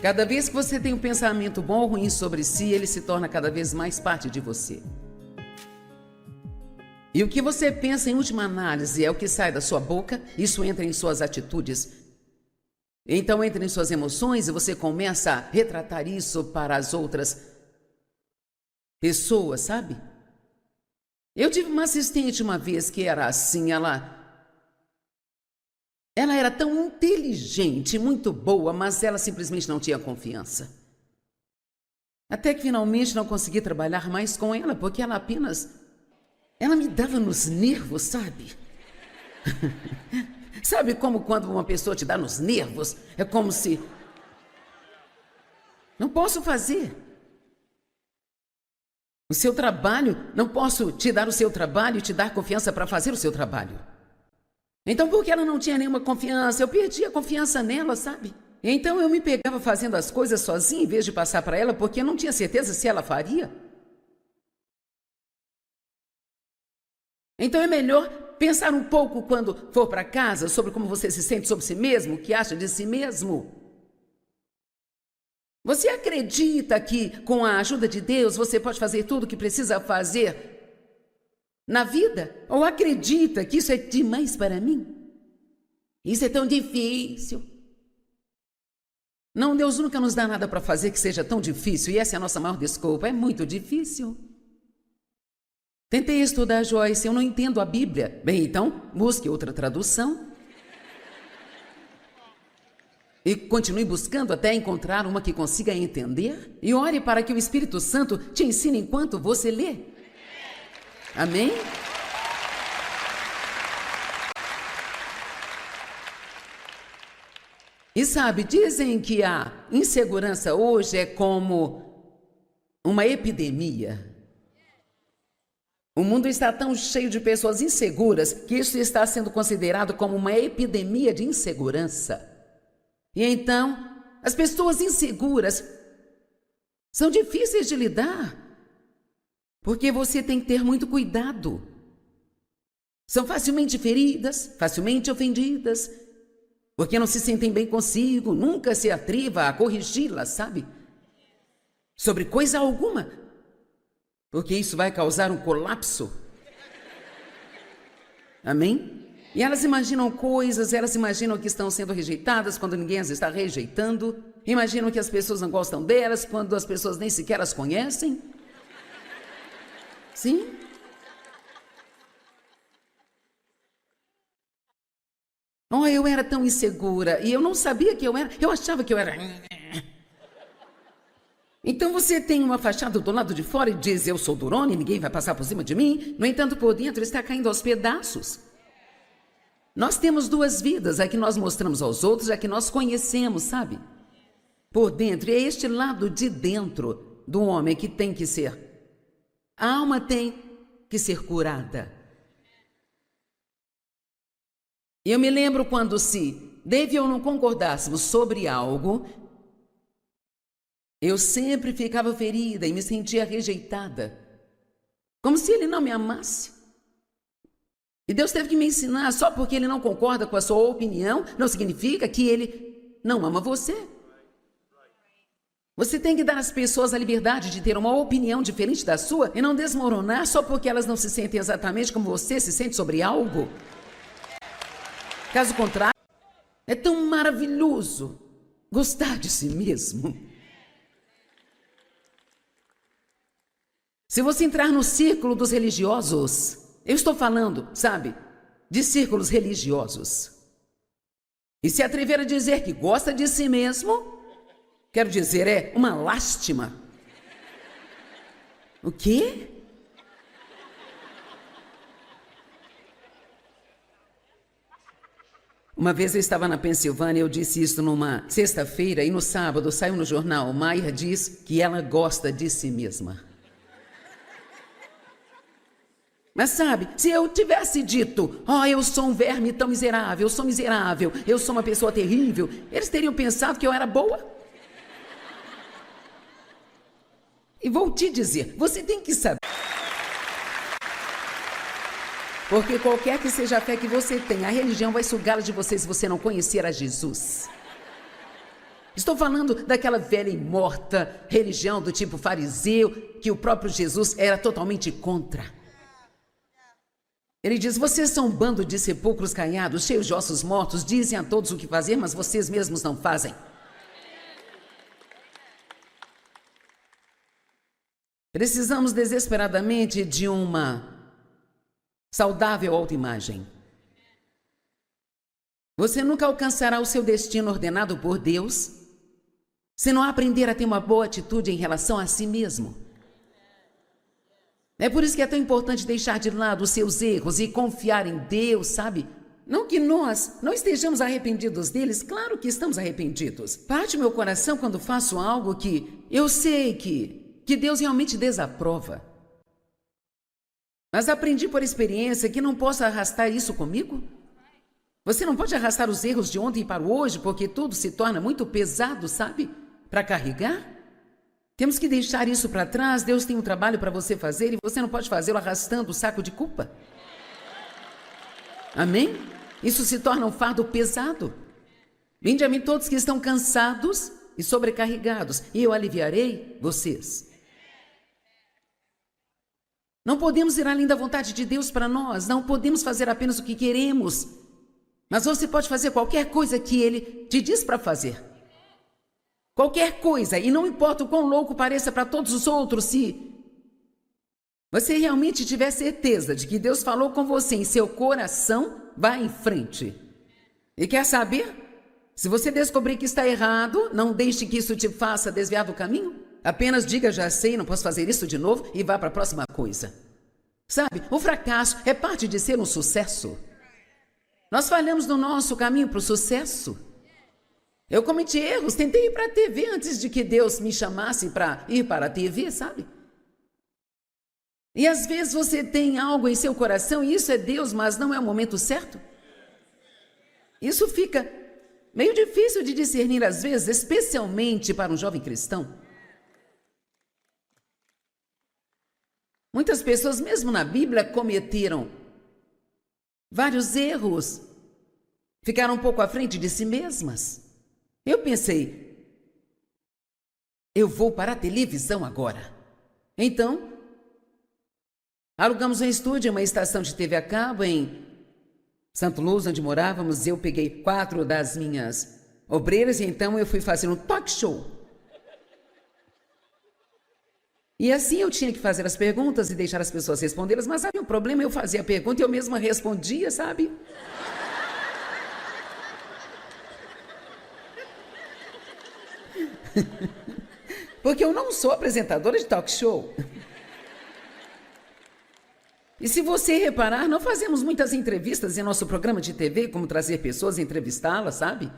Cada vez que você tem um pensamento bom ou ruim sobre si, ele se torna cada vez mais parte de você. E o que você pensa em última análise é o que sai da sua boca, isso entra em suas atitudes. Então entra em suas emoções e você começa a retratar isso para as outras pessoas, sabe? Eu tive uma assistente uma vez que era assim, ela era tão inteligente, muito boa, mas ela simplesmente não tinha confiança. Até que finalmente não consegui trabalhar mais com ela, porque ela me dava nos nervos, sabe? Sabe como quando uma pessoa te dá nos nervos? É como se... Não posso fazer. O seu trabalho, não posso te dar o seu trabalho e te dar confiança para fazer o seu trabalho. Então, porque ela não tinha nenhuma confiança, eu perdi a confiança nela, sabe? Então, eu me pegava fazendo as coisas sozinha em vez de passar para ela, porque eu não tinha certeza se ela faria. Então, é melhor pensar um pouco quando for para casa sobre como você se sente sobre si mesmo, o que acha de si mesmo. Você acredita que, com a ajuda de Deus, você pode fazer tudo o que precisa fazer na vida? Ou acredita que isso é demais para mim? Isso é tão difícil. Não, Deus nunca nos dá nada para fazer que seja tão difícil, e essa é a nossa maior desculpa. É muito difícil. Tentei estudar Joyce, eu não entendo a Bíblia. Bem, então, busque outra tradução. E continue buscando até encontrar uma que consiga entender. E ore para que o Espírito Santo te ensine enquanto você lê. Amém? E sabe, dizem que a insegurança hoje é como uma epidemia. O mundo está tão cheio de pessoas inseguras que isso está sendo considerado como uma epidemia de insegurança. E então, as pessoas inseguras são difíceis de lidar, porque você tem que ter muito cuidado. São facilmente feridas, facilmente ofendidas, porque não se sentem bem consigo, nunca se atreva a corrigi-las, sabe? Sobre coisa alguma, porque isso vai causar um colapso. Amém? E elas imaginam coisas, elas imaginam que estão sendo rejeitadas quando ninguém as está rejeitando, imaginam que as pessoas não gostam delas quando as pessoas nem sequer as conhecem. Sim? Oh, eu era tão insegura e eu não sabia que eu era, eu achava que eu era... Então você tem uma fachada do lado de fora e diz, eu sou durona e ninguém vai passar por cima de mim, no entanto, por dentro está caindo aos pedaços. Nós temos duas vidas, a que nós mostramos aos outros, a que nós conhecemos, sabe? Por dentro, e é este lado de dentro do homem que tem que ser. A alma tem que ser curada. Eu me lembro quando se Dave e eu não concordássemos sobre algo, eu sempre ficava ferida e me sentia rejeitada, como se ele não me amasse. E Deus teve que me ensinar, só porque ele não concorda com a sua opinião, não significa que ele não ama você. Você tem que dar às pessoas a liberdade de ter uma opinião diferente da sua e não desmoronar só porque elas não se sentem exatamente como você se sente sobre algo. Caso contrário, é tão maravilhoso gostar de si mesmo. Se você entrar no círculo dos religiosos, eu estou falando, sabe, de círculos religiosos, e se atrever a dizer que gosta de si mesmo, quero dizer, é uma lástima. O quê? Uma vez eu estava na Pensilvânia, eu disse isso numa sexta-feira, e no sábado saiu no jornal, Mayra diz que ela gosta de si mesma. Mas sabe, se eu tivesse dito, eu sou um verme tão miserável, eu sou uma pessoa terrível, eles teriam pensado que eu era boa. E vou te dizer, você tem que saber. Porque qualquer que seja a fé que você tem, a religião vai sugá-la de você se você não conhecer a Jesus. Estou falando daquela velha e morta religião do tipo fariseu, que o próprio Jesus era totalmente contra. Ele diz: vocês são um bando de sepulcros caiados, cheios de ossos mortos, dizem a todos o que fazer, mas vocês mesmos não fazem. Precisamos desesperadamente de uma saudável autoimagem. Você nunca alcançará o seu destino ordenado por Deus se não aprender a ter uma boa atitude em relação a si mesmo. É por isso que é tão importante deixar de lado os seus erros e confiar em Deus, sabe? Não que nós não estejamos arrependidos deles, claro que estamos arrependidos. Parte meu coração quando faço algo que eu sei que Deus realmente desaprova. Mas aprendi por experiência que não posso arrastar isso comigo. Você não pode arrastar os erros de ontem para o hoje, porque tudo se torna muito pesado, sabe? Para carregar. Temos que deixar isso para trás. Deus tem um trabalho para você fazer e você não pode fazê-lo arrastando o saco de culpa. Amém? Isso se torna um fardo pesado. Vinde a mim todos que estão cansados e sobrecarregados, e eu aliviarei vocês. Não podemos ir além da vontade de Deus para nós. Não podemos fazer apenas o que queremos. Mas você pode fazer qualquer coisa que Ele te diz para fazer. Qualquer coisa, e não importa o quão louco pareça para todos os outros, se você realmente tiver certeza de que Deus falou com você em seu coração, vá em frente. E quer saber? Se você descobrir que está errado, não deixe que isso te faça desviar do caminho. Apenas diga: já sei, não posso fazer isso de novo, e vá para a próxima coisa. Sabe, o fracasso é parte de ser um sucesso. Nós falhamos no nosso caminho para o sucesso. Eu cometi erros, tentei ir para a TV antes de que Deus me chamasse para ir para a TV, sabe? E às vezes você tem algo em seu coração e isso é Deus, mas não é o momento certo. Isso fica meio difícil de discernir às vezes, especialmente para um jovem cristão. Muitas pessoas, mesmo na Bíblia, cometeram vários erros, ficaram um pouco à frente de si mesmas. Eu pensei, eu vou para a televisão agora. Então, alugamos um estúdio, uma estação de TV a cabo em Santo Luz, onde morávamos. Eu peguei 4 das minhas obreiras e então eu fui fazer um talk show. E assim eu tinha que fazer as perguntas e deixar as pessoas respondê-las, mas havia um problema, eu fazia a pergunta e eu mesma respondia, sabe? Porque eu não sou apresentadora de talk show. E se você reparar, não fazemos muitas entrevistas em nosso programa de TV, como trazer pessoas e entrevistá-las, sabe?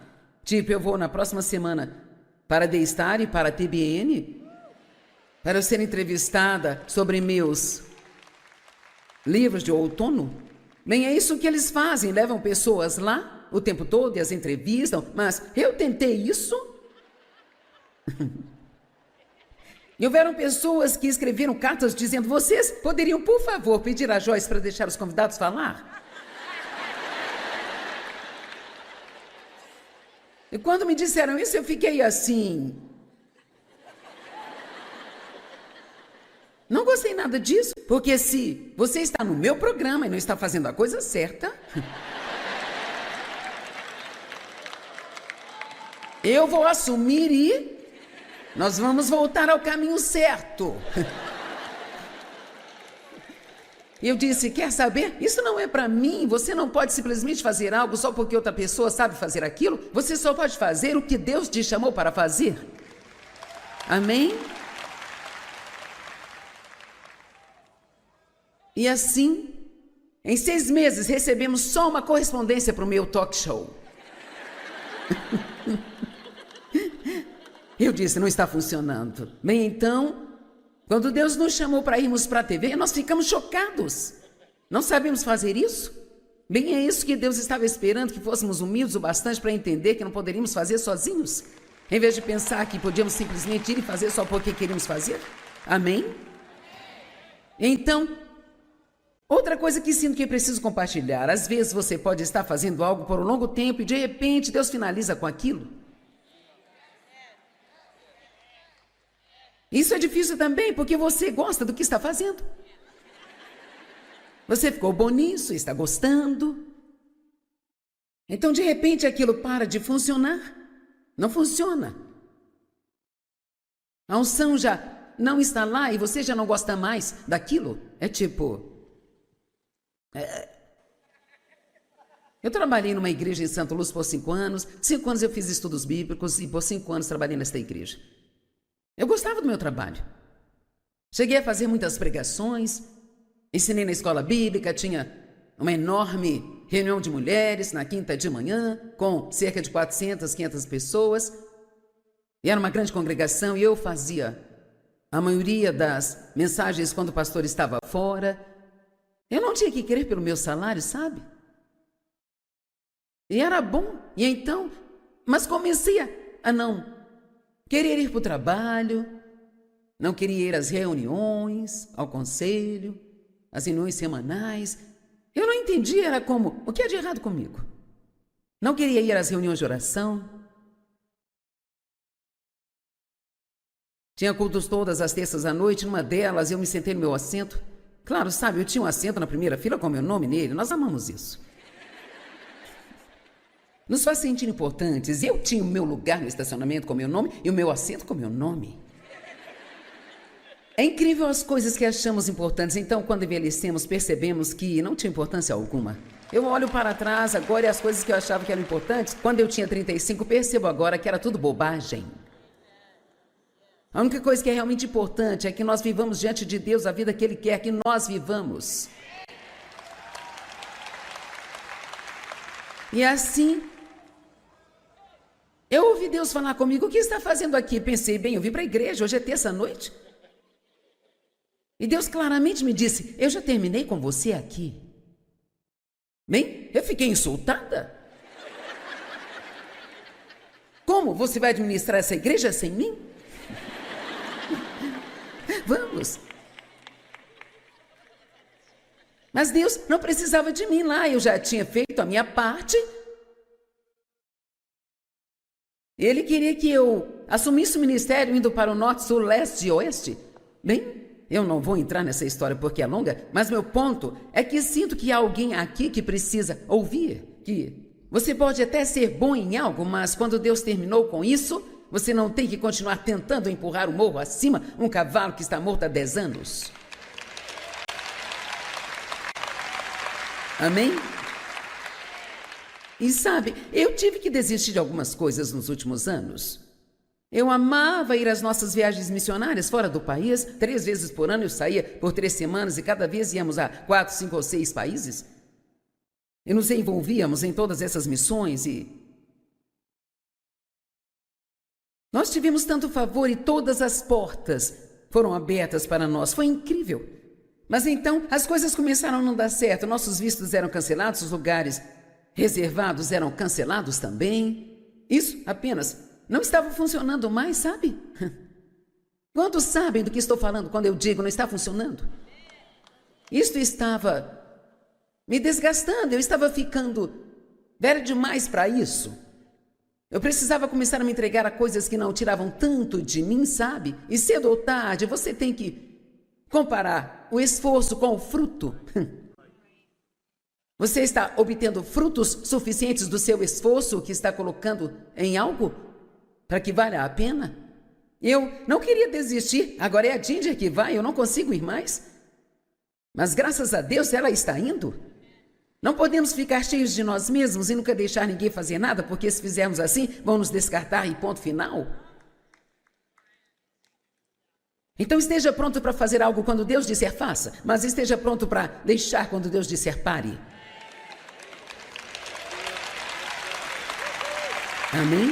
Tipo, eu vou na próxima semana para a D-Star e para a TBN, para eu ser entrevistada sobre meus livros de outono. Bem, é isso que eles fazem, levam pessoas lá o tempo todo e as entrevistam, mas eu tentei isso. E houveram pessoas que escreveram cartas dizendo: vocês poderiam, por favor, pedir a Joyce para deixar os convidados falar? E quando me disseram isso, eu fiquei assim... Não gostei nada disso, porque se você está no meu programa e não está fazendo a coisa certa, eu vou assumir e nós vamos voltar ao caminho certo. E eu disse: quer saber? Isso não é para mim. Você não pode simplesmente fazer algo só porque outra pessoa sabe fazer aquilo. Você só pode fazer o que Deus te chamou para fazer. Amém? E assim, em 6 meses, recebemos só uma correspondência para o meu talk show. Eu disse: não está funcionando. Bem, então, quando Deus nos chamou para irmos para a TV, nós ficamos chocados. Não sabemos fazer isso? Bem, é isso que Deus estava esperando, que fôssemos humildes o bastante para entender que não poderíamos fazer sozinhos, em vez de pensar que podíamos simplesmente ir e fazer só porque queríamos fazer. Amém? Então, outra coisa que sinto que preciso compartilhar: às vezes você pode estar fazendo algo por um longo tempo e de repente Deus finaliza com aquilo. Isso é difícil também, porque você gosta do que está fazendo. Você ficou bom nisso, está gostando. Então, de repente, aquilo para de funcionar. Não funciona. A unção já não está lá e você já não gosta mais daquilo. É tipo... Eu trabalhei numa igreja em Santo Luz por 5 anos. 5 anos eu fiz estudos bíblicos e por 5 anos trabalhei nesta igreja. Eu gostava do meu trabalho. Cheguei a fazer muitas pregações, ensinei na escola bíblica, tinha uma enorme reunião de mulheres na quinta de manhã, com cerca de 400, 500 pessoas. E era uma grande congregação e eu fazia a maioria das mensagens quando o pastor estava fora. Eu não tinha que querer pelo meu salário, sabe? E era bom. E então, mas comecei a não querer ir para o trabalho, não queria ir às reuniões, ao conselho, às reuniões semanais. Eu não entendia, era como, o que é de errado comigo? Não queria ir às reuniões de oração. Tinha cultos todas as terças à noite, numa delas eu me sentei no meu assento. Claro, sabe, eu tinha um assento na primeira fila com meu nome nele, nós amamos isso. Nos faz sentir importantes. Eu tinha o meu lugar no estacionamento com meu nome e o meu assento com meu nome. É incrível as coisas que achamos importantes. Então, quando envelhecemos, percebemos que não tinha importância alguma. Eu olho para trás agora e as coisas que eu achava que eram importantes, quando eu tinha 35, percebo agora que era tudo bobagem. A única coisa que é realmente importante é que nós vivamos diante de Deus a vida que Ele quer que nós vivamos. E assim, eu ouvi Deus falar comigo, o que está fazendo aqui? Pensei, bem, eu vim para a igreja, hoje é terça-noite. E Deus claramente me disse, eu já terminei com você aqui. Bem, eu fiquei insultada. Como? Você vai administrar essa igreja sem mim? Vamos. Mas Deus não precisava de mim lá, eu já tinha feito a minha parte. Ele queria que eu assumisse o ministério indo para o norte, sul, leste e oeste. Bem, eu não vou entrar nessa história porque é longa, mas meu ponto é que sinto que há alguém aqui que precisa ouvir, que você pode até ser bom em algo, mas quando Deus terminou com isso, você não tem que continuar tentando empurrar o morro acima um cavalo que está morto há 10 anos. Amém? E sabe, eu tive que desistir de algumas coisas nos últimos anos. Eu amava ir às nossas viagens missionárias fora do país. 3 vezes por ano eu saía por 3 semanas e cada vez íamos a 4, 5 ou 6 países. E nos envolvíamos em todas essas missões e... nós tivemos tanto favor e todas as portas foram abertas para nós. Foi incrível. Mas então as coisas começaram a não dar certo. Nossos vistos eram cancelados, os lugares reservados eram cancelados também. Isso apenas não estava funcionando mais, sabe? Quantos sabem do que estou falando quando eu digo não está funcionando? Isto estava me desgastando, eu estava ficando velho demais para isso. Eu precisava começar a me entregar a coisas que não tiravam tanto de mim, sabe? E cedo ou tarde você tem que comparar o esforço com o fruto. Você está obtendo frutos suficientes do seu esforço que está colocando em algo para que valha a pena? Eu não queria desistir, agora é a Ginger que vai, eu não consigo ir mais. Mas graças a Deus ela está indo. Não podemos ficar cheios de nós mesmos e nunca deixar ninguém fazer nada, porque se fizermos assim, vão nos descartar e ponto final. Então esteja pronto para fazer algo quando Deus disser faça, mas esteja pronto para deixar quando Deus disser pare. Amém?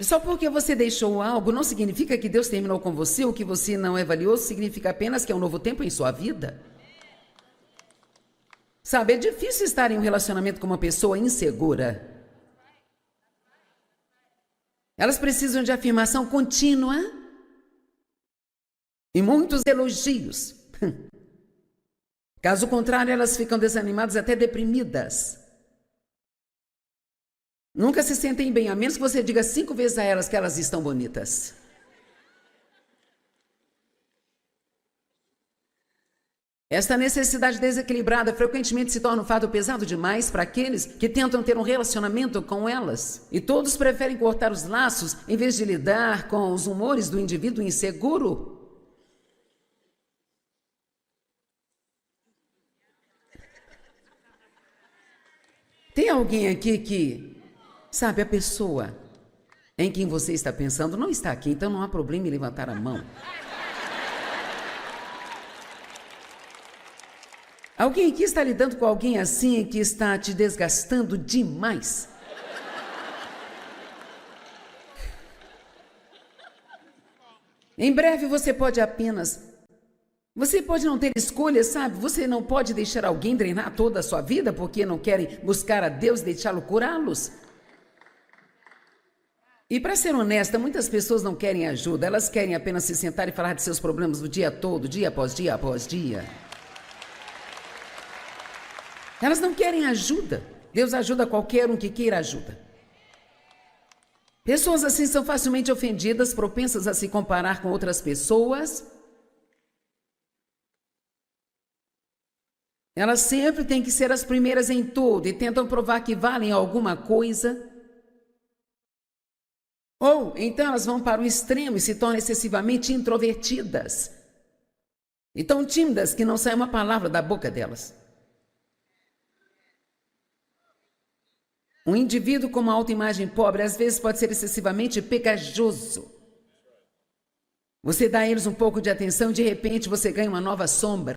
Só porque você deixou algo não significa que Deus terminou com você, ou que você não é valioso, significa apenas que é um novo tempo em sua vida. Sabe, é difícil estar em um relacionamento com uma pessoa insegura. Elas precisam de afirmação contínua e muitos elogios. Caso contrário, elas ficam desanimadas, até deprimidas. Nunca se sentem bem, a menos que você diga 5 vezes a elas que elas estão bonitas. Esta necessidade desequilibrada frequentemente se torna um fardo pesado demais para aqueles que tentam ter um relacionamento com elas. E todos preferem cortar os laços em vez de lidar com os humores do indivíduo inseguro. Tem alguém aqui que, sabe, a pessoa em quem você está pensando não está aqui, então não há problema em levantar a mão. Alguém aqui está lidando com alguém assim que está te desgastando demais? Em breve você pode não ter escolha, sabe? Você não pode deixar alguém drenar toda a sua vida porque não querem buscar a Deus e deixá-lo curá-los. E para ser honesta, muitas pessoas não querem ajuda, elas querem apenas se sentar e falar de seus problemas o dia todo, dia após dia após dia. Elas não querem ajuda. Deus ajuda qualquer um que queira ajuda. Pessoas assim são facilmente ofendidas, propensas a se comparar com outras pessoas. Elas sempre têm que ser as primeiras em tudo e tentam provar que valem alguma coisa. Ou então elas vão para o extremo e se tornam excessivamente introvertidas. E tão tímidas que não sai uma palavra da boca delas. Um indivíduo com uma autoimagem pobre às vezes pode ser excessivamente pegajoso. Você dá a eles um pouco de atenção e de repente você ganha uma nova sombra.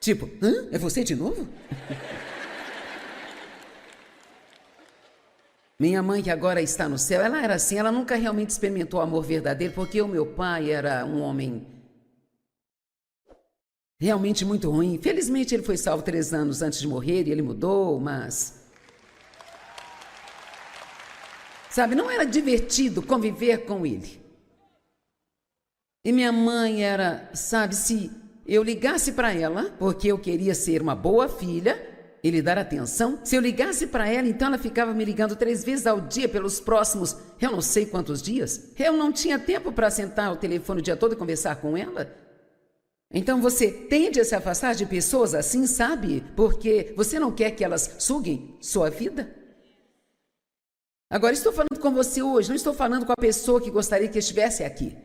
Tipo, hã? É você de novo? Minha mãe, que agora está no céu, ela era assim, ela nunca realmente experimentou o amor verdadeiro, porque o meu pai era um homem realmente muito ruim. Felizmente ele foi salvo 3 anos antes de morrer e ele mudou, mas... Sabe, não era divertido conviver com ele. E minha mãe era, sabe, se eu ligasse para ela, porque eu queria ser uma boa filha e lhe dar atenção, se eu ligasse para ela, então ela ficava me ligando 3 vezes ao dia pelos próximos, eu não sei quantos dias. Eu não tinha tempo para sentar ao telefone o dia todo e conversar com ela. Então você tende a se afastar de pessoas assim, sabe? Porque você não quer que elas suguem sua vida. Agora, estou falando com você hoje, não estou falando com a pessoa que gostaria que estivesse aqui.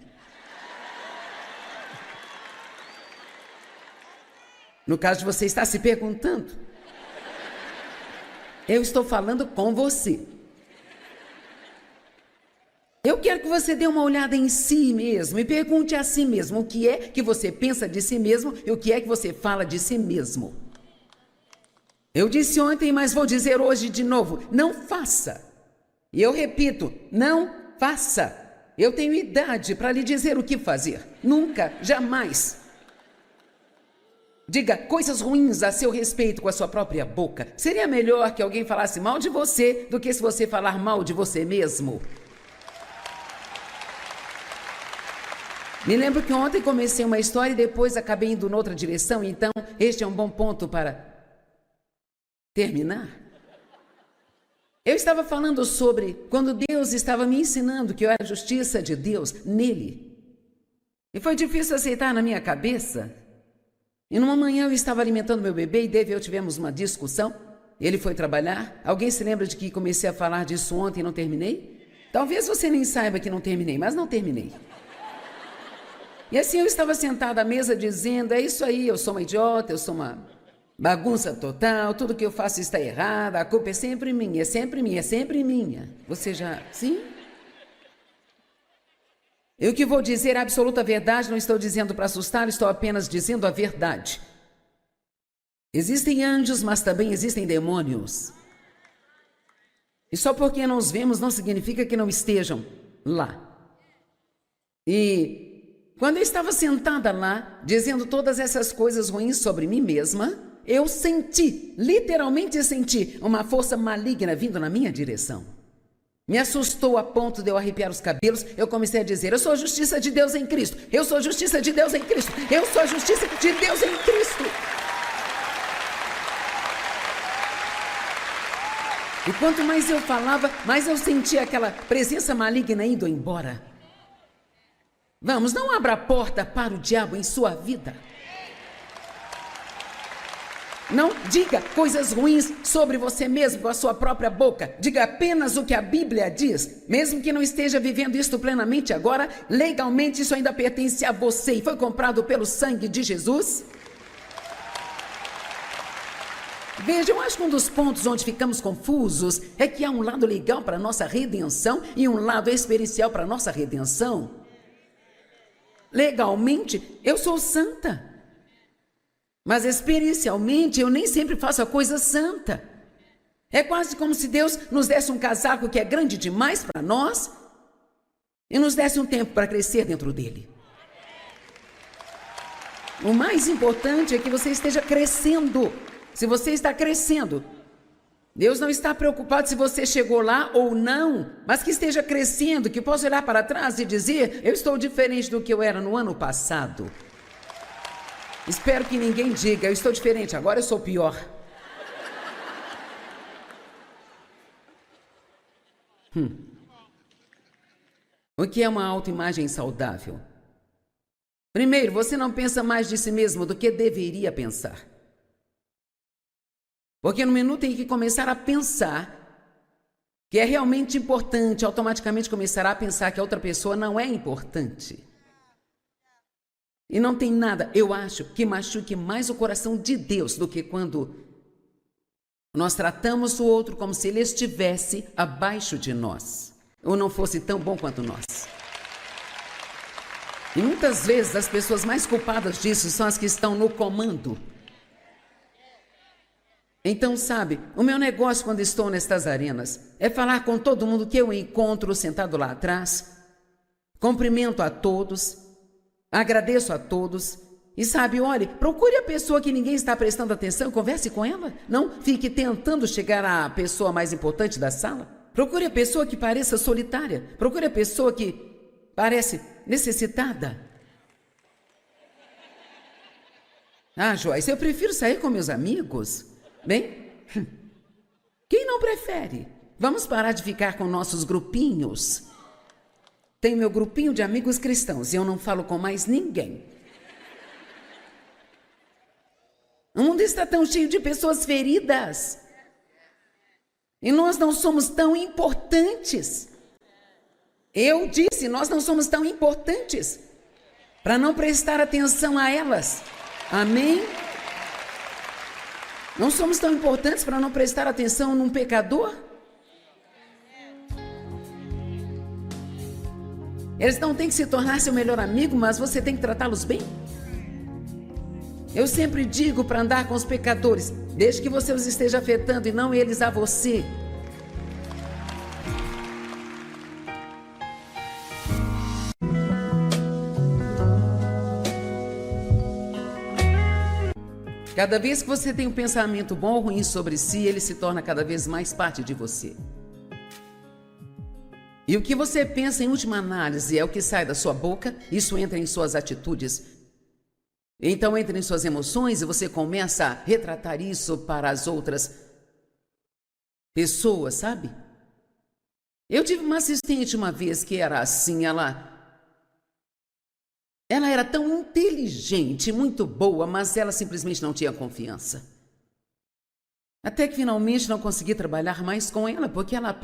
No caso de você estar se perguntando, eu estou falando com você. Eu quero que você dê uma olhada em si mesmo e pergunte a si mesmo o que é que você pensa de si mesmo e o que é que você fala de si mesmo. Eu disse ontem, mas vou dizer hoje de novo, não faça. E eu repito, não faça. Eu tenho idade para lhe dizer o que fazer. Nunca, jamais. Diga coisas ruins a seu respeito com a sua própria boca. Seria melhor que alguém falasse mal de você do que se você falar mal de você mesmo. Me lembro que ontem comecei uma história e depois acabei indo noutra direção, então este é um bom ponto para terminar. Eu estava falando sobre quando Deus estava me ensinando que eu era a justiça de Deus nele. E foi difícil aceitar na minha cabeça. E numa manhã eu estava alimentando meu bebê e Dave e eu tivemos uma discussão. Ele foi trabalhar. Alguém se lembra de que comecei a falar disso ontem e não terminei? Talvez você nem saiba que não terminei, mas não terminei. E assim eu estava sentada à mesa dizendo, é isso aí, eu sou uma idiota, eu sou uma bagunça total, tudo que eu faço está errado, a culpa é sempre minha, é sempre minha, é sempre minha. Você já... Sim? E o que vou dizer é a absoluta verdade, não estou dizendo para assustar, estou apenas dizendo a verdade. Existem anjos, mas também existem demônios. E só porque não os vemos não significa que não estejam lá. E quando eu estava sentada lá, dizendo todas essas coisas ruins sobre mim mesma, eu senti, literalmente senti, uma força maligna vindo na minha direção. Me assustou a ponto de eu arrepiar os cabelos. Eu comecei a dizer: eu sou a justiça de Deus em Cristo. Eu sou a justiça de Deus em Cristo. Eu sou a justiça de Deus em Cristo. E quanto mais eu falava, mais eu sentia aquela presença maligna indo embora. Vamos, não abra a porta para o diabo em sua vida. Não diga coisas ruins sobre você mesmo com a sua própria boca. Diga apenas o que a Bíblia diz. Mesmo que não esteja vivendo isto plenamente agora, legalmente isso ainda pertence a você e foi comprado pelo sangue de Jesus. Veja, eu acho que um dos pontos onde ficamos confusos é que há um lado legal para a nossa redenção e um lado experiencial para a nossa redenção. Legalmente, eu sou santa. Mas experiencialmente eu nem sempre faço a coisa santa. É quase como se Deus nos desse um casaco que é grande demais para nós e nos desse um tempo para crescer dentro dele. O mais importante é que você esteja crescendo. Se você está crescendo, Deus não está preocupado se você chegou lá ou não, mas que esteja crescendo, que possa olhar para trás e dizer: eu estou diferente do que eu era no ano passado. Espero que ninguém diga: eu estou diferente, agora eu sou pior. O que é uma autoimagem saudável? Primeiro, você não pensa mais de si mesmo do que deveria pensar. Porque no minuto em que começar a pensar que é realmente importante, automaticamente começará a pensar que a outra pessoa não é importante. E não tem nada, eu acho, que machuque mais o coração de Deus do que quando nós tratamos o outro como se ele estivesse abaixo de nós, ou não fosse tão bom quanto nós. E muitas vezes as pessoas mais culpadas disso são as que estão no comando. Então, sabe, o meu negócio quando estou nestas arenas é falar com todo mundo que eu encontro sentado lá atrás, cumprimento a todos, agradeço a todos e, sabe, olhe, procure a pessoa que ninguém está prestando atenção, converse com ela. Não fique tentando chegar à pessoa mais importante da sala. Procure a pessoa que pareça solitária. Procure a pessoa que parece necessitada. Ah, Joyce, eu prefiro sair com meus amigos. Bem, quem não prefere? Vamos parar de ficar com nossos grupinhos. Tenho meu grupinho de amigos cristãos e eu não falo com mais ninguém. O mundo está tão cheio de pessoas feridas. E nós não somos tão importantes. Eu disse, nós não somos tão importantes para não prestar atenção a elas. Amém? Não somos tão importantes para não prestar atenção num pecador? Eles não têm que se tornar seu melhor amigo, mas você tem que tratá-los bem. Eu sempre digo para andar com os pecadores, desde que você os esteja afetando e não eles a você. Cada vez que você tem um pensamento bom ou ruim sobre si, ele se torna cada vez mais parte de você. E o que você pensa em última análise é o que sai da sua boca, isso entra em suas atitudes. Então entra em suas emoções e você começa a retratar isso para as outras pessoas, sabe? Eu tive uma assistente uma vez que era assim, ela era tão inteligente, muito boa, mas ela simplesmente não tinha confiança. Até que finalmente não consegui trabalhar mais com ela, porque ela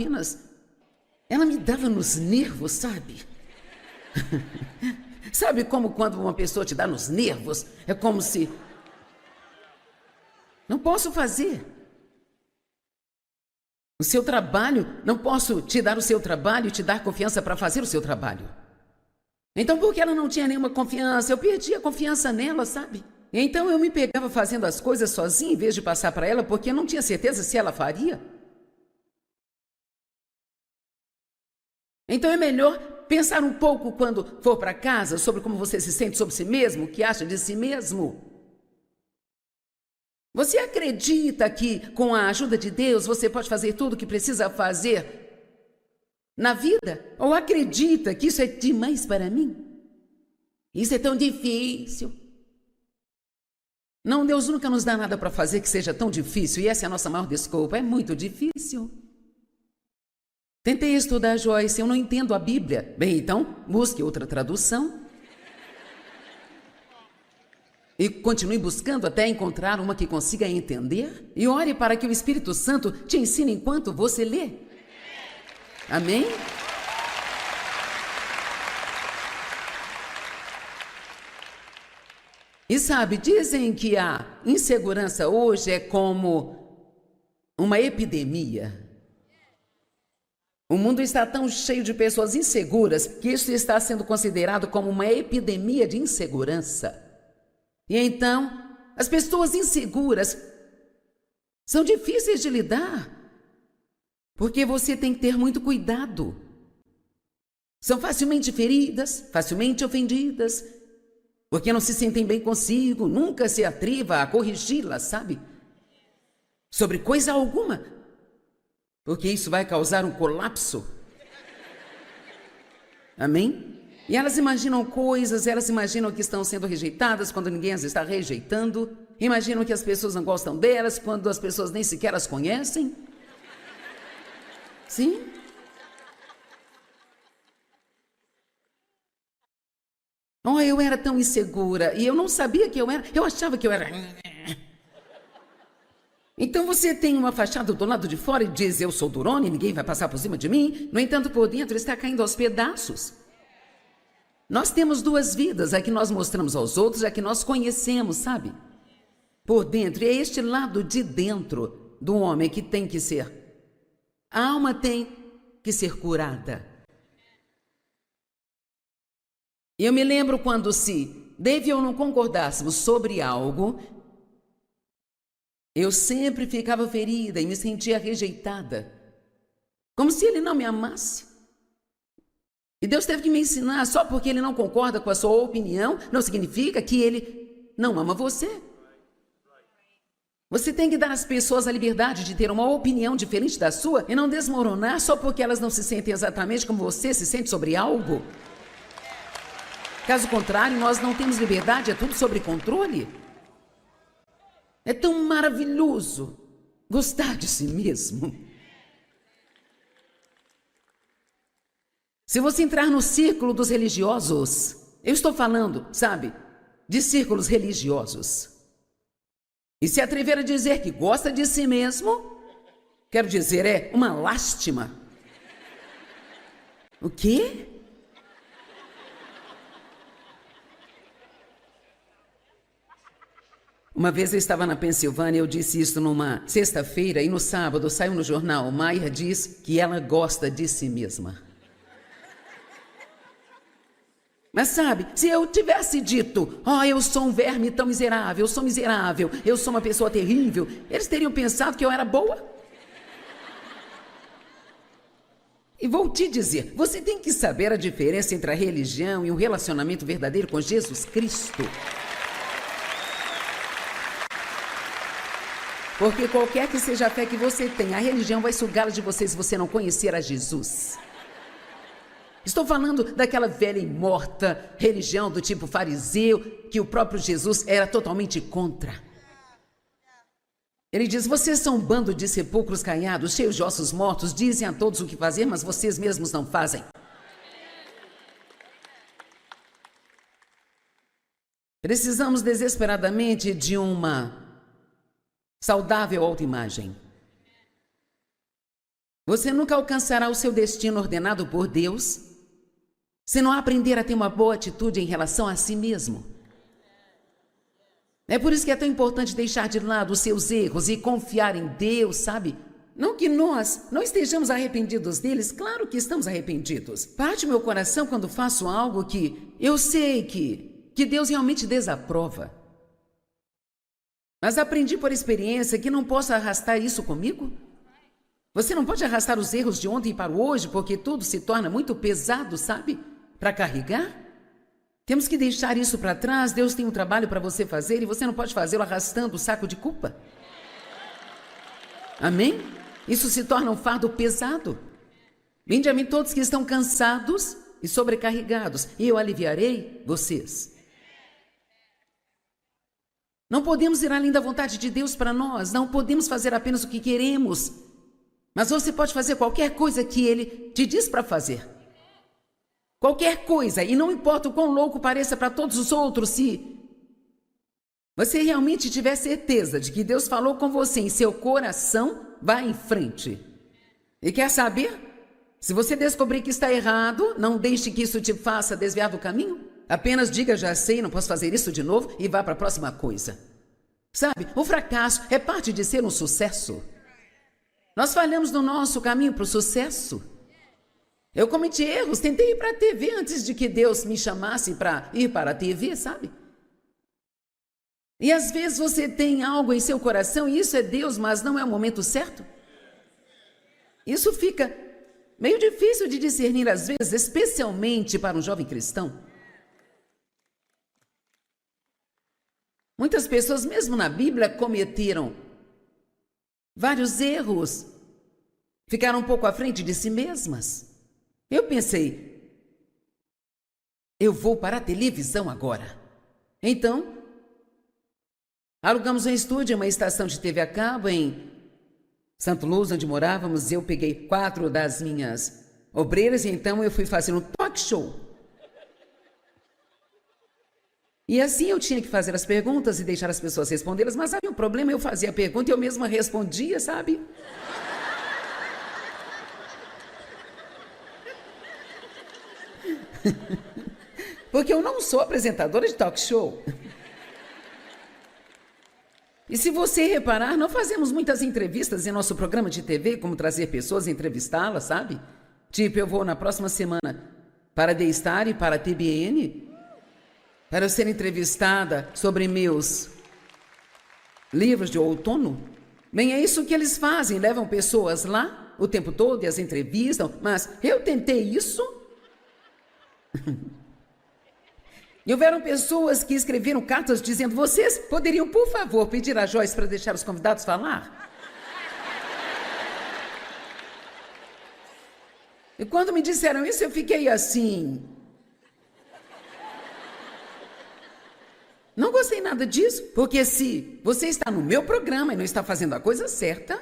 me dava nos nervos, sabe? Sabe como quando uma pessoa te dá nos nervos? É como se... Não posso fazer. O seu trabalho, não posso te dar o seu trabalho e te dar confiança para fazer o seu trabalho. Então, porque ela não tinha nenhuma confiança, eu perdi a confiança nela, sabe? Então, eu me pegava fazendo as coisas sozinha, em vez de passar para ela, porque eu não tinha certeza se ela faria. Então, é melhor pensar um pouco quando for para casa sobre como você se sente sobre si mesmo, o que acha de si mesmo. Você acredita que, com a ajuda de Deus, você pode fazer tudo o que precisa fazer na vida? Ou acredita que isso é demais para mim? Isso é tão difícil. Não, Deus nunca nos dá nada para fazer que seja tão difícil, e essa é a nossa maior desculpa. É muito difícil. Tentei estudar Joyce, eu não entendo a Bíblia. Bem, então, busque outra tradução. E continue buscando até encontrar uma que consiga entender. E ore para que o Espírito Santo te ensine enquanto você lê. Amém? E sabe, dizem que a insegurança hoje é como uma epidemia. O mundo está tão cheio de pessoas inseguras que isso está sendo considerado como uma epidemia de insegurança. E então, as pessoas inseguras são difíceis de lidar, porque você tem que ter muito cuidado. São facilmente feridas, facilmente ofendidas, porque não se sentem bem consigo, nunca se atreva a corrigi-las, sabe? Sobre coisa alguma, porque isso vai causar um colapso. Amém? E elas imaginam coisas, elas imaginam que estão sendo rejeitadas quando ninguém as está rejeitando, imaginam que as pessoas não gostam delas quando as pessoas nem sequer as conhecem. Sim? Oh, eu era tão insegura e eu não sabia que eu era, eu achava que eu era. Então você tem uma fachada do lado de fora e diz, eu sou durona e ninguém vai passar por cima de mim. No entanto, por dentro está caindo aos pedaços. Nós temos duas vidas, a que nós mostramos aos outros, a que nós conhecemos, sabe? Por dentro, e é este lado de dentro do homem que tem que ser. A alma tem que ser curada. E eu me lembro quando se Dave e eu não concordássemos sobre algo, eu sempre ficava ferida e me sentia rejeitada, como se ele não me amasse. E Deus teve que me ensinar, só porque ele não concorda com a sua opinião, não significa que ele não ama você. Você tem que dar às pessoas a liberdade de ter uma opinião diferente da sua e não desmoronar só porque elas não se sentem exatamente como você se sente sobre algo. Caso contrário, nós não temos liberdade, é tudo sobre controle. É tão maravilhoso gostar de si mesmo. Se você entrar no círculo dos religiosos, eu estou falando, sabe, de círculos religiosos, e se atrever a dizer que gosta de si mesmo, quero dizer, é uma lástima. O quê? Uma vez eu estava na Pensilvânia, eu disse isso numa sexta-feira, e no sábado saiu no jornal, Maia diz que ela gosta de si mesma. Mas sabe, se eu tivesse dito, eu sou um verme tão miserável, eu sou miserável, eu sou uma pessoa terrível, eles teriam pensado que eu era boa. E vou te dizer, você tem que saber a diferença entre a religião e um relacionamento verdadeiro com Jesus Cristo. Porque qualquer que seja a fé que você tem, a religião vai sugá-la de você se você não conhecer a Jesus. Estou falando daquela velha e morta religião do tipo fariseu, que o próprio Jesus era totalmente contra. Ele diz, vocês são um bando de sepulcros caiados, cheios de ossos mortos, dizem a todos o que fazer, mas vocês mesmos não fazem. Precisamos desesperadamente de uma saudável autoimagem. Você nunca alcançará o seu destino ordenado por Deus se não aprender a ter uma boa atitude em relação a si mesmo. É por isso que é tão importante deixar de lado os seus erros e confiar em Deus, sabe? Não que nós não estejamos arrependidos deles, claro que estamos arrependidos. Parte meu coração quando faço algo que eu sei que Deus realmente desaprova. Mas aprendi por experiência que não posso arrastar isso comigo. Você não pode arrastar os erros de ontem para o hoje, porque tudo se torna muito pesado, sabe? Para carregar. Temos que deixar isso para trás. Deus tem um trabalho para você fazer e você não pode fazê-lo arrastando o saco de culpa. Amém? Isso se torna um fardo pesado. Vinde a mim todos que estão cansados e sobrecarregados, e eu aliviarei vocês. Não podemos ir além da vontade de Deus para nós, não podemos fazer apenas o que queremos, mas você pode fazer qualquer coisa que Ele te diz para fazer. Qualquer coisa, e não importa o quão louco pareça para todos os outros, se você realmente tiver certeza de que Deus falou com você em seu coração, vá em frente. E quer saber? Se você descobrir que está errado, não deixe que isso te faça desviar do caminho. Apenas diga, já sei, não posso fazer isso de novo, e vá para a próxima coisa. Sabe, o fracasso é parte de ser um sucesso. Nós falhamos no nosso caminho para o sucesso. Eu cometi erros, tentei ir para a TV antes de que Deus me chamasse para ir para a TV, sabe? E às vezes você tem algo em seu coração e isso é Deus, mas não é o momento certo. Isso fica meio difícil de discernir às vezes, especialmente para um jovem cristão. Muitas pessoas, mesmo na Bíblia, cometeram vários erros, ficaram um pouco à frente de si mesmas. Eu pensei, eu vou para a televisão agora. Então, alugamos um estúdio, uma estação de TV a cabo em Santo Luz, onde morávamos. Eu peguei 4 das minhas obreiras e então eu fui fazer um talk show. E assim eu tinha que fazer as perguntas e deixar as pessoas respondê-las, mas havia um problema, eu fazia a pergunta e eu mesma respondia, sabe? Porque eu não sou apresentadora de talk show. E se você reparar, não fazemos muitas entrevistas em nosso programa de TV, como trazer pessoas e entrevistá-las, sabe? Tipo, eu vou na próxima semana para The Star e para a TBN, para eu ser entrevistada sobre meus livros de outono. Bem, é isso que eles fazem, levam pessoas lá o tempo todo e as entrevistam, mas eu tentei isso. E houveram pessoas que escreveram cartas dizendo, vocês poderiam, por favor, pedir a Joyce para deixar os convidados falar? E quando me disseram isso, eu fiquei assim... Não gostei nada disso, porque se você está no meu programa e não está fazendo a coisa certa...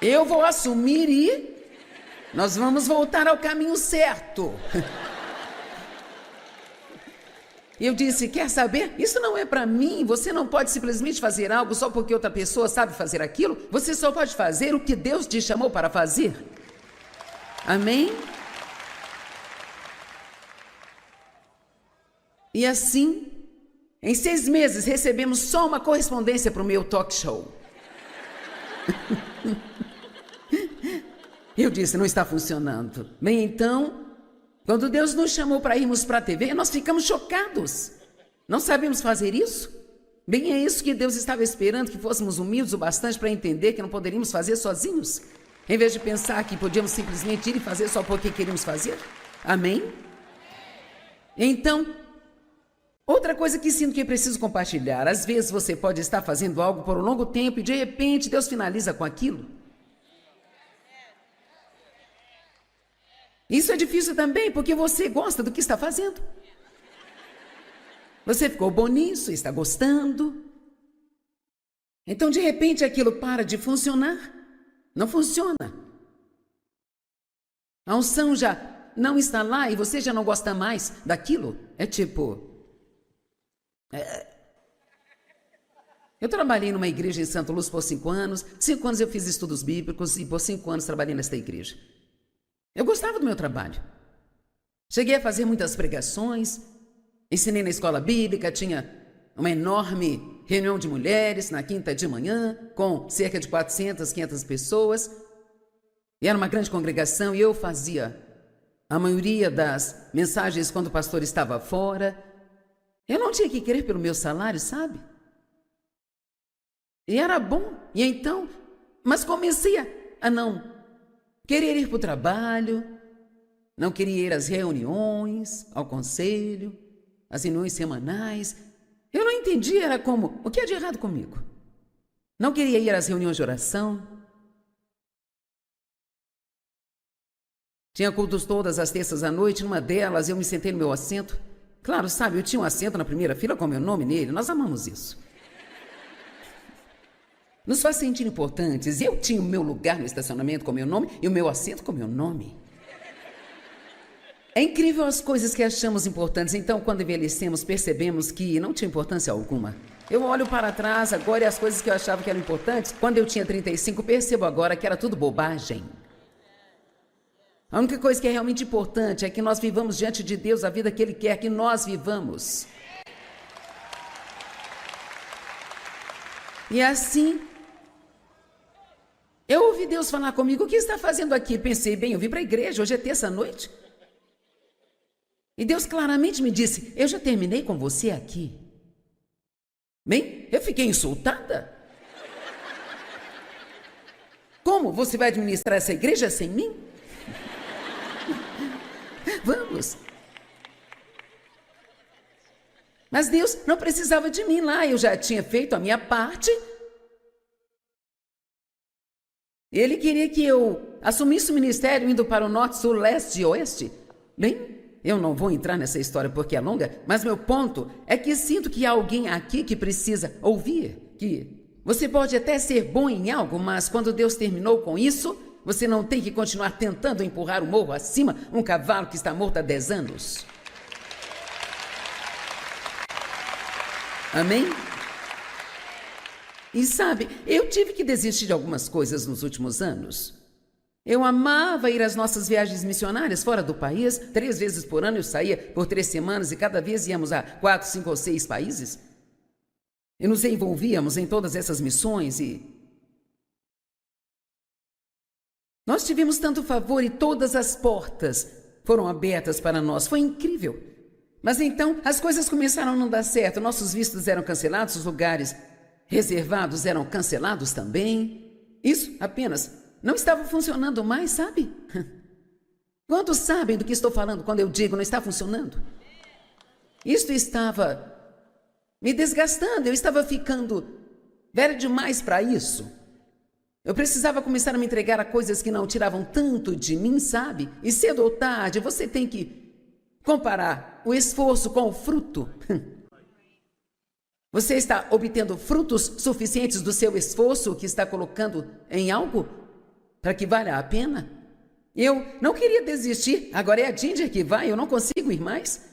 eu vou assumir e... nós vamos voltar ao caminho certo. E eu disse, quer saber? Isso não é para mim. Você não pode simplesmente fazer algo só porque outra pessoa sabe fazer aquilo. Você só pode fazer o que Deus te chamou para fazer. Amém? E assim, em 6 meses, recebemos só uma correspondência para o meu talk show. Eu disse, não está funcionando. Bem, então, quando Deus nos chamou para irmos para a TV, nós ficamos chocados. Não sabemos fazer isso? Bem, é isso que Deus estava esperando, que fôssemos humildes o bastante para entender que não poderíamos fazer sozinhos. Em vez de pensar que podíamos simplesmente ir e fazer só porque queríamos fazer. Amém? Então, outra coisa que sinto que é preciso compartilhar. Às vezes você pode estar fazendo algo por um longo tempo e de repente Deus finaliza com aquilo. Isso é difícil também, porque você gosta do que está fazendo. Você ficou bom nisso, está gostando. Então, de repente, aquilo para de funcionar. Não funciona. A unção já não está lá e você já não gosta mais daquilo. É tipo... Eu trabalhei numa igreja em Santo Luz por 5 anos. 5 anos eu fiz estudos bíblicos e por 5 anos trabalhei nesta igreja. Eu gostava do meu trabalho. Cheguei a fazer muitas pregações, ensinei na escola bíblica, tinha uma enorme reunião de mulheres na quinta de manhã, com cerca de 400, 500 pessoas. E era uma grande congregação e eu fazia a maioria das mensagens quando o pastor estava fora. Eu não tinha que querer pelo meu salário, sabe? E era bom. E então, mas comecei a não querer ir para o trabalho, não queria ir às reuniões, ao conselho, às reuniões semanais. Eu não entendia, era como, o que é de errado comigo? Não queria ir às reuniões de oração. Tinha cultos todas as terças à noite. Numa delas, eu me sentei no meu assento. Claro, sabe, eu tinha um assento na primeira fila com meu nome nele. Nós amamos isso. Nos faz sentir importantes. Eu tinha o meu lugar no estacionamento com meu nome e o meu assento com meu nome. É incrível as coisas que achamos importantes. Então, quando envelhecemos, percebemos que não tinha importância alguma. Eu olho para trás agora e as coisas que eu achava que eram importantes, quando eu tinha 35, percebo agora que era tudo bobagem. A única coisa que é realmente importante é que nós vivamos diante de Deus a vida que Ele quer que nós vivamos. E assim, eu ouvi Deus falar comigo: o que está fazendo aqui? Pensei, bem, eu vim para a igreja, hoje é terça-noite. E Deus claramente me disse: eu já terminei com você aqui. Bem, eu fiquei insultada. Como você vai administrar essa igreja sem mim? Vamos. Mas Deus não precisava de mim lá, eu já tinha feito a minha parte. Ele queria que eu assumisse o ministério indo para o norte, sul, leste e oeste. Bem, eu não vou entrar nessa história porque é longa, mas meu ponto é que sinto que há alguém aqui que precisa ouvir que você pode até ser bom em algo, mas quando Deus terminou com isso, você não tem que continuar tentando empurrar o morro acima um cavalo que está morto há 10 anos. Amém? E sabe, eu tive que desistir de algumas coisas nos últimos anos. Eu amava ir às nossas viagens missionárias fora do país. 3 vezes por ano eu saía por 3 semanas e cada vez íamos a 4, 5 ou 6 países. E nos envolvíamos em todas essas missões e nós tivemos tanto favor e todas as portas foram abertas para nós. Foi incrível. Mas então as coisas começaram a não dar certo. Nossos vistos eram cancelados, os lugares reservados eram cancelados também. Isso apenas não estava funcionando mais, sabe? Quantos sabem do que estou falando quando eu digo não está funcionando? Isto estava me desgastando, eu estava ficando velho demais para isso. Eu precisava começar a me entregar a coisas que não tiravam tanto de mim, sabe? E cedo ou tarde você tem que comparar o esforço com o fruto. Você está obtendo frutos suficientes do seu esforço que está colocando em algo para que valha a pena? Eu não queria desistir, agora é a Ginger que vai, eu não consigo ir mais.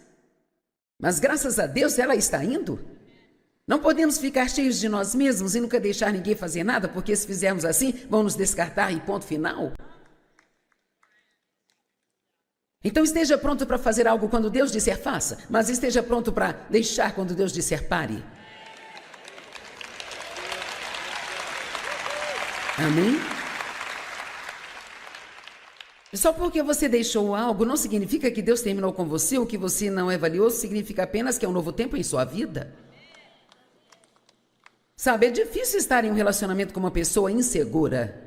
Mas graças a Deus ela está indo. Não podemos ficar cheios de nós mesmos e nunca deixar ninguém fazer nada, porque se fizermos assim, vão nos descartar e ponto final. Então esteja pronto para fazer algo quando Deus disser faça, mas esteja pronto para deixar quando Deus disser pare. Amém? Só porque você deixou algo não significa que Deus terminou com você ou que você não é valioso, significa apenas que é um novo tempo em sua vida. Sabe, é difícil estar em um relacionamento com uma pessoa insegura.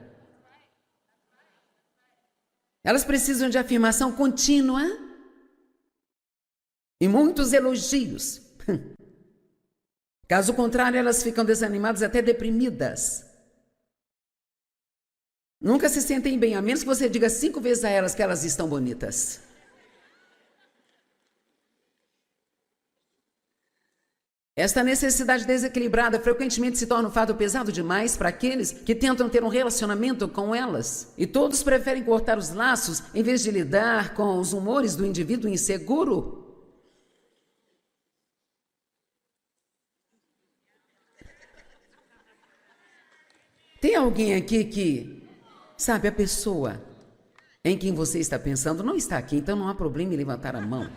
Elas precisam de afirmação contínua e muitos elogios. Caso contrário, elas ficam desanimadas, até deprimidas. Nunca se sentem bem, a menos que você diga 5 vezes a elas que elas estão bonitas. Esta necessidade desequilibrada frequentemente se torna um fardo pesado demais para aqueles que tentam ter um relacionamento com elas. E todos preferem cortar os laços em vez de lidar com os humores do indivíduo inseguro. Tem alguém aqui que, sabe, a pessoa em quem você está pensando não está aqui, então não há problema em levantar a mão.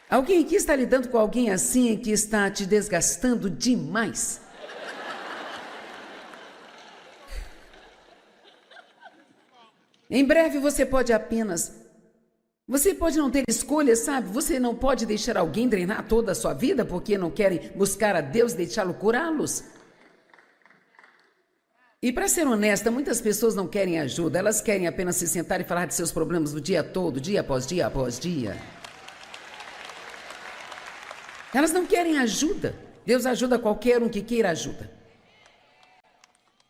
Alguém aqui está lidando com alguém assim que está te desgastando demais? Em breve você pode não ter escolha, sabe? Você não pode deixar alguém drenar toda a sua vida porque não querem buscar a Deus e deixá-lo curá-los. E para ser honesta, muitas pessoas não querem ajuda, elas querem apenas se sentar e falar de seus problemas o dia todo, dia após dia após dia. Elas não querem ajuda. Deus ajuda qualquer um que queira ajuda.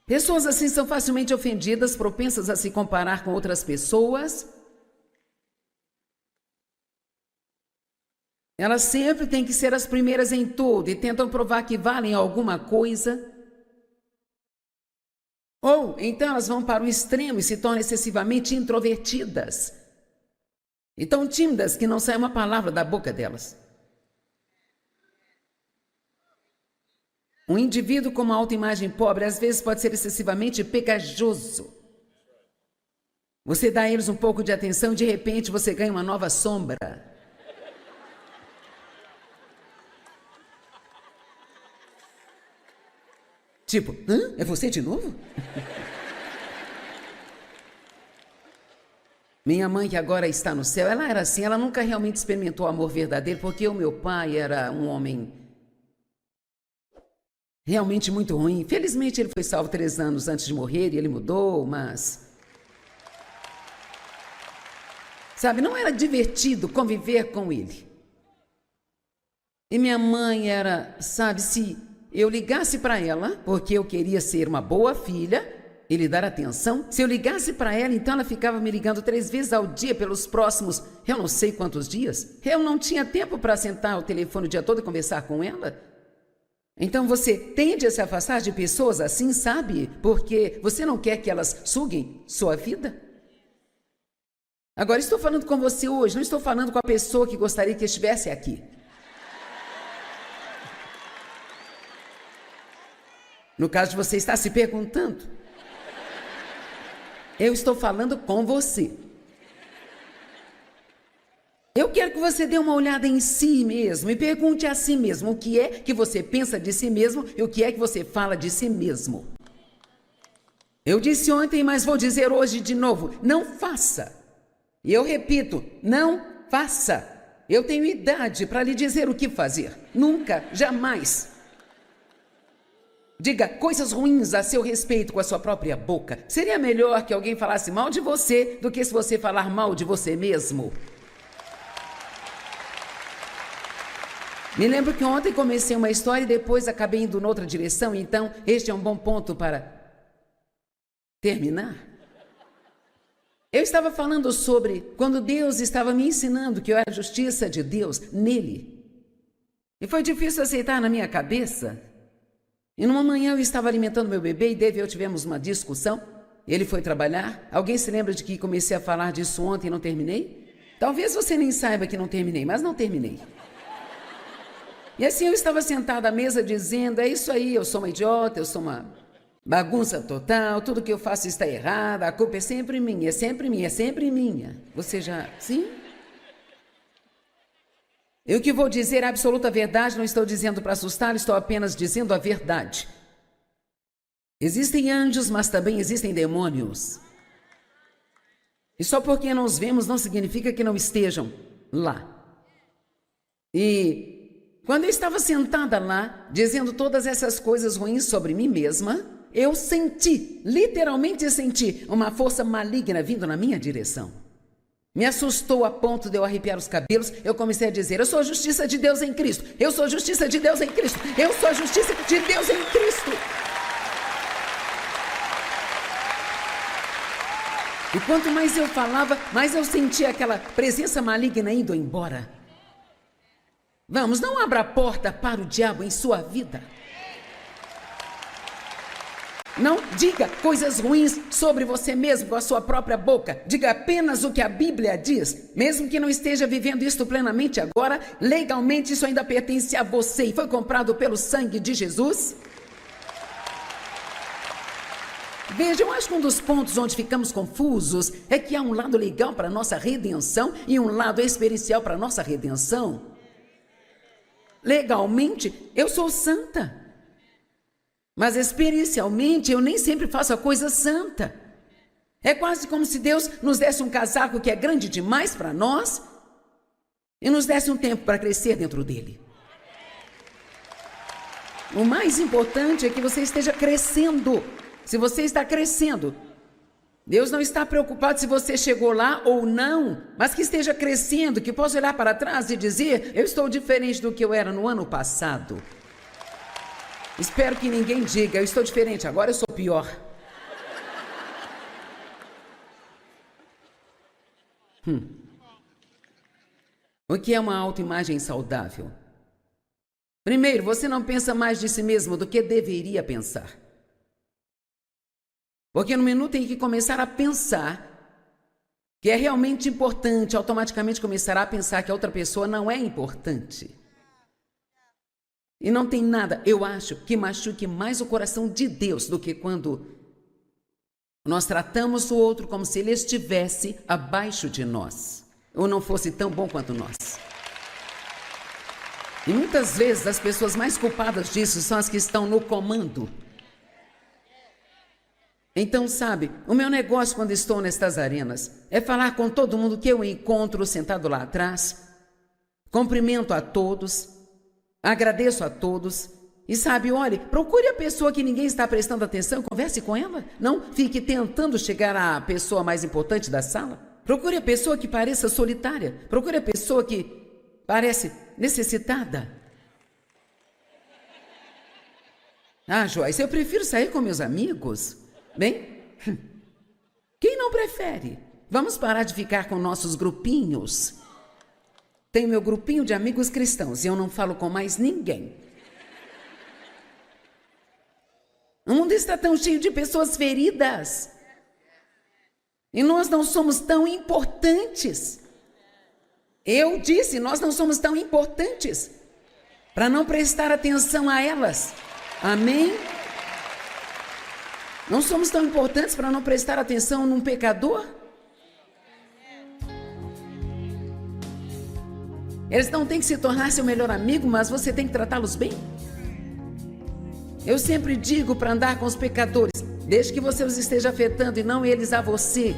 Pessoas assim são facilmente ofendidas, propensas a se comparar com outras pessoas. Elas sempre têm que ser as primeiras em tudo e tentam provar que valem alguma coisa. Ou então elas vão para o extremo e se tornam excessivamente introvertidas. E tão tímidas que não sai uma palavra da boca delas. Um indivíduo com uma autoimagem pobre às vezes pode ser excessivamente pegajoso. Você dá a eles um pouco de atenção e de repente você ganha uma nova sombra. Tipo, hã? É você de novo? Minha mãe, que agora está no céu, ela era assim, ela nunca realmente experimentou o amor verdadeiro, porque o meu pai era um homem realmente muito ruim. Felizmente ele foi salvo 3 anos antes de morrer e ele mudou, mas... Sabe, não era divertido conviver com ele. E minha mãe era, sabe, se eu ligasse para ela, porque eu queria ser uma boa filha e lhe dar atenção, se eu ligasse para ela, então ela ficava me ligando 3 vezes ao dia pelos próximos, eu não sei quantos dias. Eu não tinha tempo para sentar ao telefone o dia todo e conversar com ela. Então você tende a se afastar de pessoas assim, sabe? Porque você não quer que elas suguem sua vida. Agora, estou falando com você hoje, não estou falando com a pessoa que gostaria que estivesse aqui. No caso de você estar se perguntando, eu estou falando com você. Eu quero que você dê uma olhada em si mesmo e pergunte a si mesmo o que é que você pensa de si mesmo e o que é que você fala de si mesmo. Eu disse ontem, mas vou dizer hoje de novo, não faça. E eu repito, não faça. Eu tenho idade para lhe dizer o que fazer. Nunca, jamais. Diga coisas ruins a seu respeito com a sua própria boca. Seria melhor que alguém falasse mal de você do que se você falar mal de você mesmo. Me lembro que ontem comecei uma história e depois acabei indo noutra direção, então este é um bom ponto para terminar. Eu estava falando sobre quando Deus estava me ensinando que eu era a justiça de Deus nele. E foi difícil aceitar na minha cabeça. E numa manhã eu estava alimentando meu bebê e Dave e eu tivemos uma discussão. Ele foi trabalhar. Alguém se lembra de que comecei a falar disso ontem e não terminei? Talvez você nem saiba que não terminei, mas não terminei. E assim eu estava sentada à mesa dizendo, é isso aí, eu sou uma idiota, eu sou uma bagunça total, tudo que eu faço está errado, a culpa é sempre minha, é sempre minha, é sempre minha. Você já... Sim? Eu que vou dizer a absoluta verdade, não estou dizendo para assustar, estou apenas dizendo a verdade. Existem anjos, mas também existem demônios. E só porque não os vemos não significa que não estejam lá. E quando eu estava sentada lá, dizendo todas essas coisas ruins sobre mim mesma, eu senti, literalmente senti, uma força maligna vindo na minha direção. Me assustou a ponto de eu arrepiar os cabelos. Eu comecei a dizer, eu sou a justiça de Deus em Cristo. Eu sou a justiça de Deus em Cristo. Eu sou a justiça de Deus em Cristo. E quanto mais eu falava, mais eu sentia aquela presença maligna indo embora. Vamos, não abra a porta para o diabo em sua vida. Não diga coisas ruins sobre você mesmo com a sua própria boca. Diga apenas o que a Bíblia diz. Mesmo que não esteja vivendo isto plenamente agora, legalmente isso ainda pertence a você e foi comprado pelo sangue de Jesus. Veja, eu acho que um dos pontos onde ficamos confusos é que há um lado legal para a nossa redenção e um lado experiencial para a nossa redenção. Legalmente, eu sou santa. Mas experiencialmente eu nem sempre faço a coisa santa. É quase como se Deus nos desse um casaco que é grande demais para nós e nos desse um tempo para crescer dentro dele. O mais importante é que você esteja crescendo. Se você está crescendo, Deus não está preocupado se você chegou lá ou não, mas que esteja crescendo, que possa olhar para trás e dizer: eu estou diferente do que eu era no ano passado. Espero que ninguém diga: eu estou diferente, agora eu sou pior. O que é uma autoimagem saudável? Primeiro, você não pensa mais de si mesmo do que deveria pensar. Porque no minuto em que começar a pensar que é realmente importante, automaticamente começará a pensar que a outra pessoa não é importante. E não tem nada, eu acho, que machuque mais o coração de Deus do que quando nós tratamos o outro como se ele estivesse abaixo de nós, ou não fosse tão bom quanto nós. E muitas vezes as pessoas mais culpadas disso são as que estão no comando. Então, sabe, o meu negócio quando estou nestas arenas é falar com todo mundo que eu encontro sentado lá atrás, cumprimento a todos, agradeço a todos e, sabe, olhe, procure a pessoa que ninguém está prestando atenção, converse com ela. Não fique tentando chegar à pessoa mais importante da sala. Procure a pessoa que pareça solitária, procure a pessoa que parece necessitada. Ah, Joyce, eu prefiro sair com meus amigos. Bem, quem não prefere? Vamos parar de ficar com nossos grupinhos. Tenho meu grupinho de amigos cristãos e eu não falo com mais ninguém. O mundo está tão cheio de pessoas feridas. E nós não somos tão importantes. Eu disse, nós não somos tão importantes para não prestar atenção a elas. Amém? Não somos tão importantes para não prestar atenção num pecador? Eles não têm que se tornar seu melhor amigo, mas você tem que tratá-los bem? Eu sempre digo para andar com os pecadores, desde que você os esteja afetando e não eles a você.